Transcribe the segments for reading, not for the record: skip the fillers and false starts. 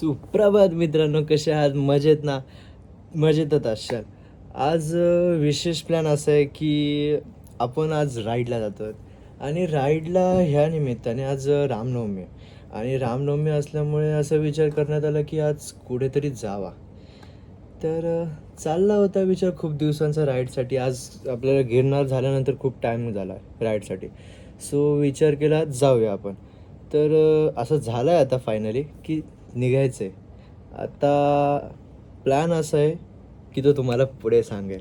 सुप्रभात मित्रांनो, कसे आहात? मजेत ना? मजेतच असाल. आज विशेष प्लॅन असा आहे की आपण आज राईडला जातो आणि राईडला ह्या निमित्ताने आज रामनवमी आहे आणि रामनवमी असल्यामुळे असा विचार करण्यात आला की आज कुठेतरी जावा. तर चालला होता विचार खूप दिवसांचा राईडसाठी. आज आपल्याला गिरनार झाल्यानंतर खूप टाईम झाला राईडसाठी. सो विचार केला जाऊया आपण. तर असं झालं आहे आता फायनली की निघायचं आहे. आता प्लॅन असा आहे की तो तुम्हाला पुढे सांगेल.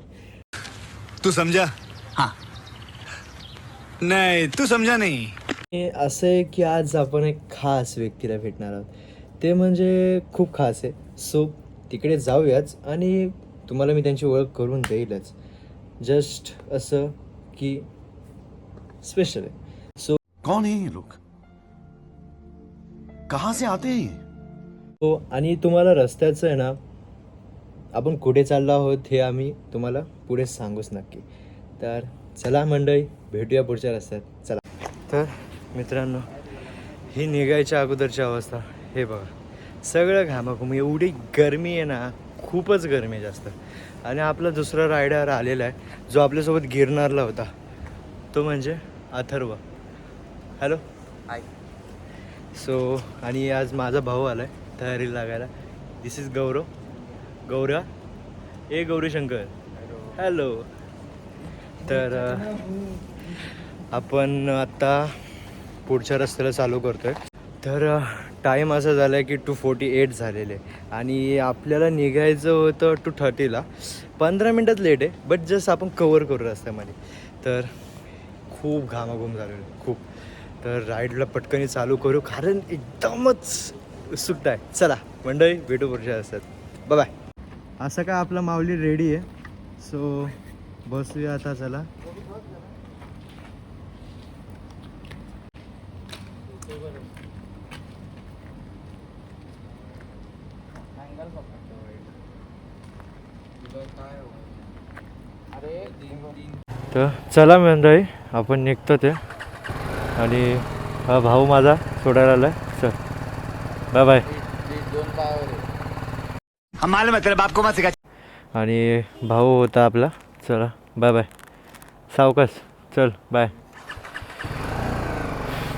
तू समझा? हाँ. नहीं, तू समझा नहीं. हे असं आहे की आज आपण एक खास व्यक्तीला भेटणार आहोत. ते म्हणजे खूप खास आहे. सो तिकडे जाऊयाच आणि तुम्हाला मी त्यांची ओळख करून देईलच. जस्ट असं की स्पेशल आहे. सो कौन है ये लोग? कहाँ से आते हैं ये? हो, आणि तुम्हाला रस्त्याचं आहे ना, आपण कुठे चाललो आहोत हे आम्ही तुम्हाला पुढे सांगूच नक्की. तर चला मंडळी, भेटूया पुढच्या रस्त्यात. चला. तर मित्रांनो, ही निघायच्या अगोदरची अवस्था हे बघा. सगळं घामाघूम, एवढी गरमी आहे ना, खूपच गरमी आहे जास्त. आणि आपला दुसरा रायडर आलेला आहे जो आपल्यासोबत गिरनारला होता, तो म्हणजे अथर्व. हॅलो. हाय. सो आणि आज माझा भाऊ आला आहे तयारीला लागायला. This is Gaurav. गौरा ए गौरीशंकर. हॅलो. तर आपण आत्ता पुढच्या रस्त्याला चालू करतो आहे. तर टाईम असं झाला आहे की 2:48 झालेले आणि आपल्याला निघायचं होतं 2:30ला. 15 मिनटात लेट आहे, बट जस्ट आपण कवर करू रस्त्यामध्ये. तर खूप घामाघूम झालेलं खूप. तर राईडला पटकनी चालू करू कारण एकदमच उत्सुकता आहे. चला मंडळी, भेटू पुढच्या रस्त्यात. बाय. असं काय आपला माऊली रेडी आहे. सो बसूया आता. चला. तर चला मंडळी, आपण निघतो ते. आणि हा भाऊ माझा सोडायला आलाय. चल बाय बाय. हम मालूम है तेरे बाप को मत सिखा. आणि भाऊ होता आपला. चला बाय बाय. सावकाश. चल बाय.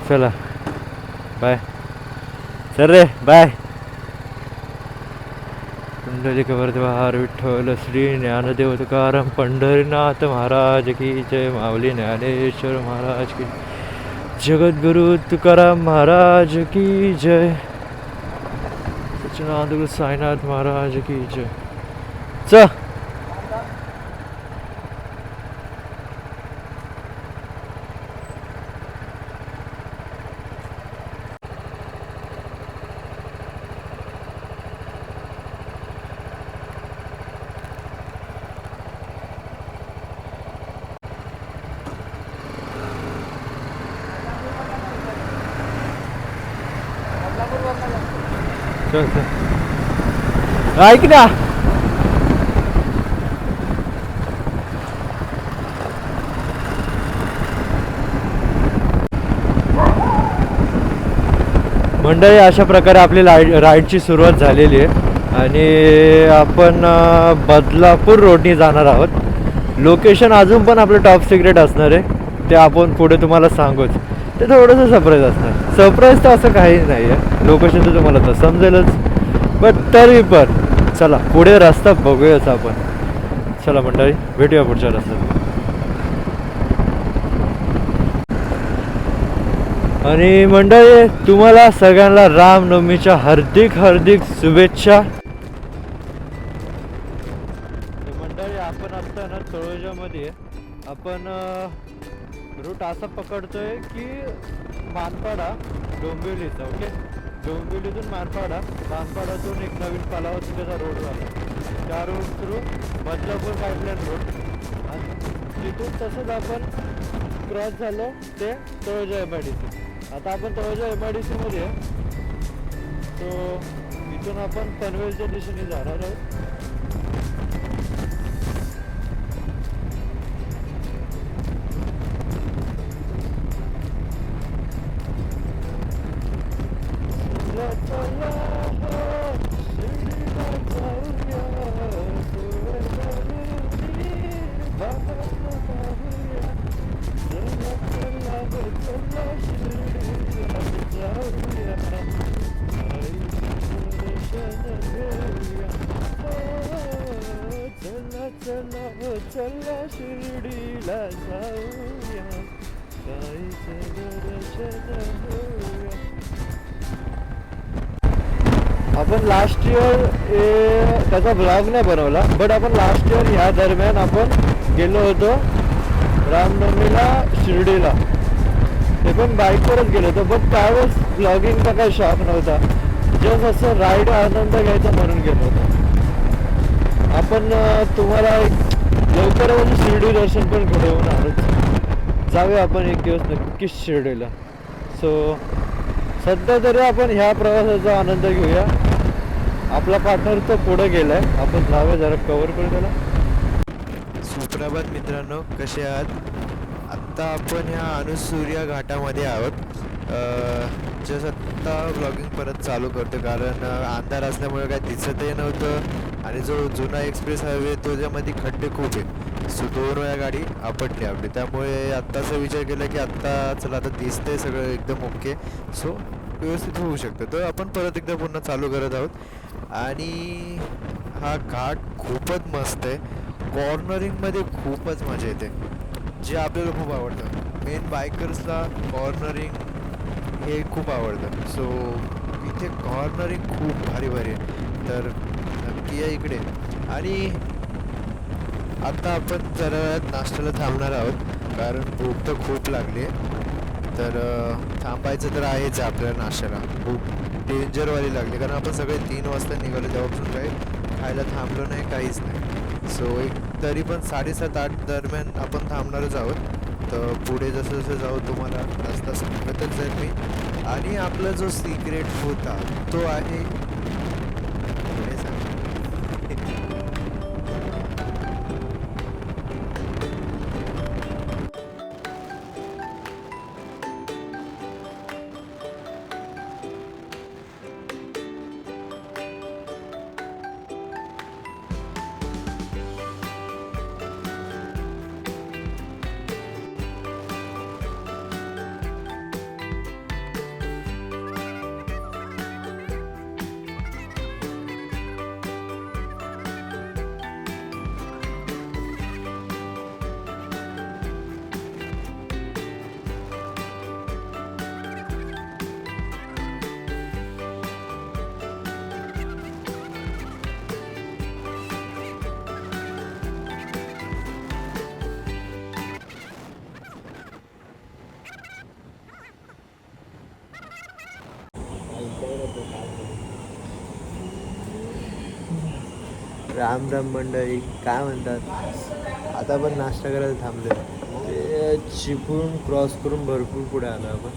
चला बाय. चल रे बाय. पंढरीकवरद्वार विठ्ठल श्री ज्ञानदेव तुकाराम पंढरीनाथ महाराज की जय. माऊली ज्ञानेश्वर महाराज की. जगद्गुरु तुकाराम महाराज की जय. सच्चिदानंद साईनाथ महाराज की जय. च चल चल. ऐक ना. मंडळी, अशा प्रकारे आपली राईडची सुरुवात झालेली आहे आणि आपण बदलापूर रोडनी जाणार आहोत. लोकेशन अजून पण आपलं टॉप सिक्रेट असणार आहे, ते आपण पुढे तुम्हाला सांगूच. ते थोडंसं सरप्राईज असणार. सरप्राईज तर असं काही नाही आहे, लोकेशन तर तुम्हाला तर समजेलच, बट तरी पण चला पुढे रस्ता बघूयाच आपण. चला मंडळी, भेटूया पुढच्या रस्त्यात. आणि मंडळी, तुम्हाला सगळ्यांना रामनवमीच्या हार्दिक हार्दिक शुभेच्छा. मंडळी, आपण असताना तळोजामध्ये आपण रूट असा पकडतोय की मानपाडा डोंबिवलीचा. ओके, डोंबिवलीतून मानपाडातून एक नवीन पालावतीचा रोड झाला, त्या road through Badlapur pipeline road, आणि तिथून तसंच आपण क्रॉस झालो ते तळोजा MIDC. आता आपण तळोजा MIDC मध्ये, तो इथून आपण पनवेलच्या दिशेने जाणार आहोत. चला हो चला शिर्डीला जाऊया साईचं दर्शन होऊया. आपण लास्ट इयर त्याचा ब्लॉग नाही बनवला, बट आपण लास्ट इयर ह्या दरम्यान आपण गेलो होतो रामनवमीला शिर्डीला. ते पण बाईकवरच गेलो होतो, बट त्यावेळेस ब्लॉगिंगचा काही शॉक नव्हता, जस्ट असं राईड आनंद घ्यायचा म्हणून गेलो होतो आपण. तुम्हाला एक लवकरच शिर्डी दर्शन पण घडवून आलोच. जाऊया आपण एक दिवस नक्कीच शिर्डीला. सो सध्या तरी आपण ह्या प्रवासाचा आनंद घेऊया. आपला पार्टनर तर पुढे गेलाय, आपण जाऊया जरा कव्हर करू त्याला. सुप्रभात मित्रांनो, कसे आहात? आत्ता आपण ह्या अनुसूर्या घाटामध्ये आहोत. जस्ट आत्ता ब्लॉगिंग परत चालू करतो, कारण अंधार असल्यामुळे काय दिसतही नव्हतं आणि जो जुना एक्सप्रेस हायवे त्याच्यामध्ये खड्डे खूप आहेत. सो 2 वेळा गाडी आपटली आपली, त्यामुळे आत्ताचा विचार केला की आत्ता चला आता दिसतंय सगळं एकदम ओके, सो व्यवस्थित होऊ शकतं. तर आपण परत एकदा पुन्हा चालू करत आहोत. आणि हा घाट खूपच मस्त आहे, कॉर्नरिंगमध्ये खूपच मजा येते, जे आपल्याला खूप आवडतं. मेन बायकर्सला कॉर्नरिंग हे खूप आवडतं. सो इथे कॉर्नरिंग खूप भारी भारी आहे, तर नक्की या इकडे. आणि आता आपण जरा नाश्त्याला थांबणार आहोत, कारण भूक तर खूप लागली आहे. तर थांबायचं तर आहेच आपल्याला. नाश्त्याला भूक डेंजरवाली लागली, कारण आपण सगळे 3 वाजता निघालो, तेव्हापासून काही खायला थांबलो नाही, काहीच नाही. सो एक तरी पण 7:30-8 दरम्यान आपण थांबणारच आहोत. तर पुढे जसं जसं जाऊ तुम्हाला रस्ता सांगतच जाईल मी. आणि आपला जो सिक्रेट होता तो आहे पुढे सांग. राम राम मंडळी, काय म्हणतात? आता पण नाश्ता करायला थांबलो. ते चिपळूण क्रॉस करून भरपूर पुढे आलो आपण.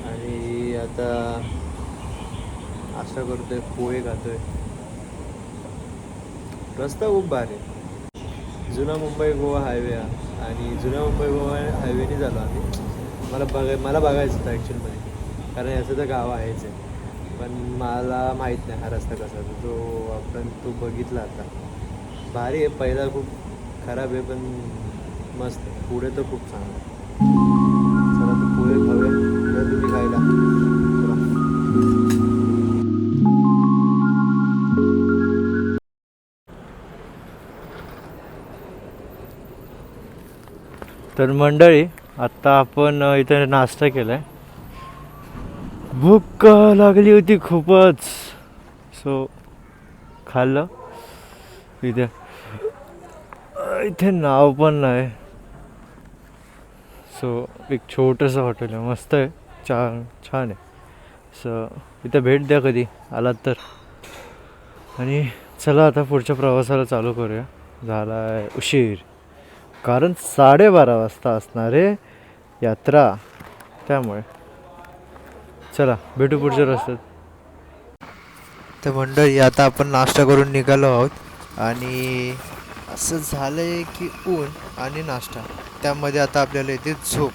आणि आता नाश्ता करतोय, पोहे खातोय. रस्ता खूप भारी आहे. जुना मुंबई गोवा हायवे हा, आणि जुना मुंबई गोवा हायवेने झालो आम्ही. मला बघायचं होतं ॲक्च्युअलमध्ये, कारण याचं तर गाव आहेच आहे, पण मला माहीत नाही हा रस्ता कसा होता. आपण तो बघितला आता. भारी आहे, पहिला खूप खराब आहे पण मस्त आहे. पुढे तर खूप चांगलं आहे. चला तर पोहे खाऊया, या तुम्ही खायला. चला. तर मंडळी, आत्ता आपण इथे नाश्ता केला आहे. भूक लागली होती खूपच, सो खाल्लं. इथे नाव पण नाही. सो एक छोटंसं हॉटेल आहे, मस्त आहे, छान आहे. सो इथे भेट द्या कधी आलात तर. आणि चला आता पुढच्या प्रवासाला चालू करूया. झाला आहे उशीर, कारण 12:30 वाजता असणार आहे यात्रा, त्यामुळे चला भेटू पुढच्या रस्त्यात. तर मंडळी, आता आपण नाश्ता करून निघालो आहोत. आणि असं झालं आहे की ऊन आणि नाश्ता, त्यामध्ये आता आपल्याला येते झोप.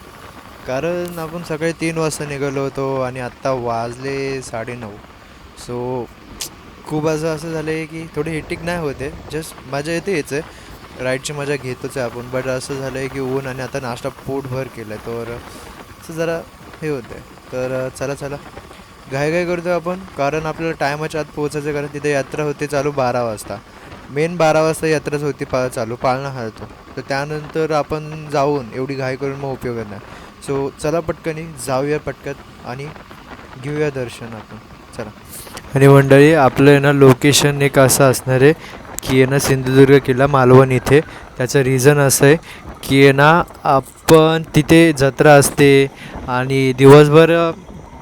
कारण आपण सकाळी 3 वाजता निघालो होतो आणि आत्ता वाजले 9:30. सो खूप असं झालं आहे की थोडी हेटिक नाही होते, जस्ट मजा येते. यायचं राईडची मजा घेतोच आहे आपण, बट असं झालं आहे की ऊन आणि आता नाश्ता पोटभर केला आहे, तर असं जरा हे होतं आहे. तर चला घाई करतो आपण, कारण आपल्याला टायमाच्या आत पोहोचायचं, कारण तिथे यात्रा होते चालू 12 वाजता. मेन 12 वाजता यात्राच होती चालू, पाळणा हलतो. तर त्यानंतर आपण जाऊन एवढी घाई करून मग उपयोग नाही. सो चला पटकनी जाऊया पटकन आणि घेऊया दर्शन आपण. चला. आणि मंडळी आपलं आहे ना लोकेशन एक असं असणार आहे की आहे ना सिंधुदुर्ग किल्ला मालवण इथे. त्याचं रिझन असं आहे की आहे ना आपण तिथे जत्रा असते आणि दिवसभर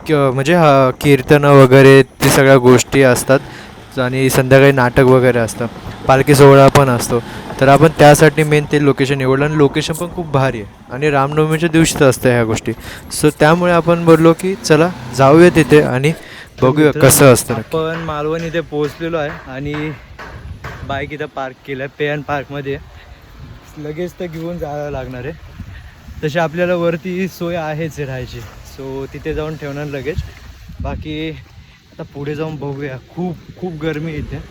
म्हणजे कीर्तनं वगैरे ते सगळ्या गोष्टी असतात आणि संध्याकाळी नाटक वगैरे असतं, पालखी सोहळा पण असतो. तर आपण त्यासाठी मेन ते लोकेशन निवडलं आणि लोकेशन पण खूप भारी आहे आणि रामनवमीच्या दिवशीच असतं ह्या गोष्टी. सो त्यामुळे आपण बोललो की चला जाऊया तिथे आणि बघूया कसं असतं. आपण मालवण इथे पोहोचलेलो आहे आणि बाईक इथं पार्क केलं आहे पे अँड पार्कमध्ये. लगेच तर घेऊन जायला लागणार आहे. तशी आपल्याला वरती सोय आहेच राहायची, सो तिथे जाऊन ठेवणार लगेच. बाकी आता पुढे जाऊन बघूया. खूप खूप गरमी इथे,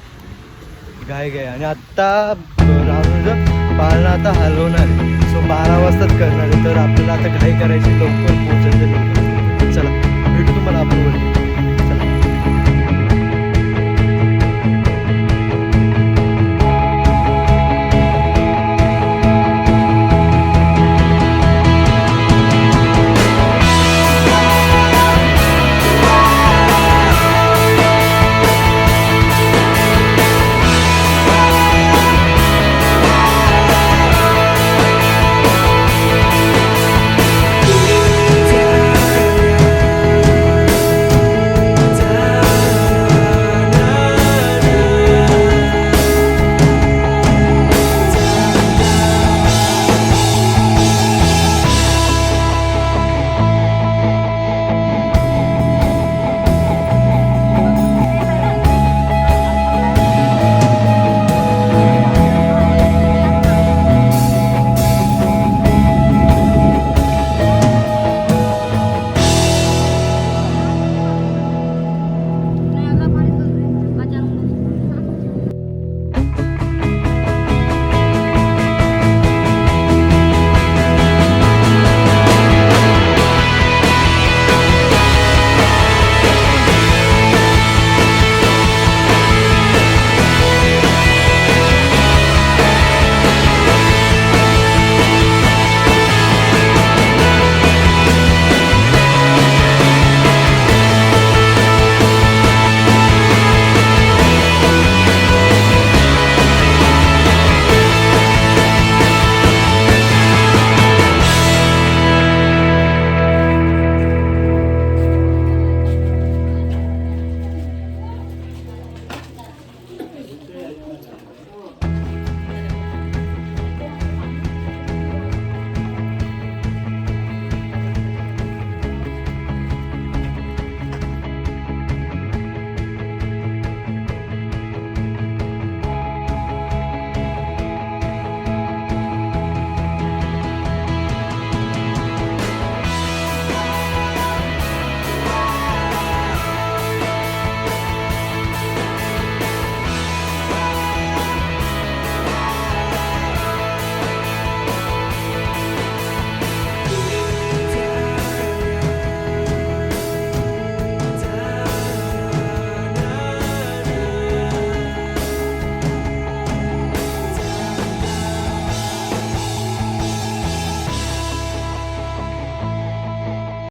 घाय आणि आत्ता राहून पाळणा आता हलवणार आहे. सो 12 वाजताच करणार आहे. तर आपल्याला आता घाई करायची, लवकर पोहोचायचं.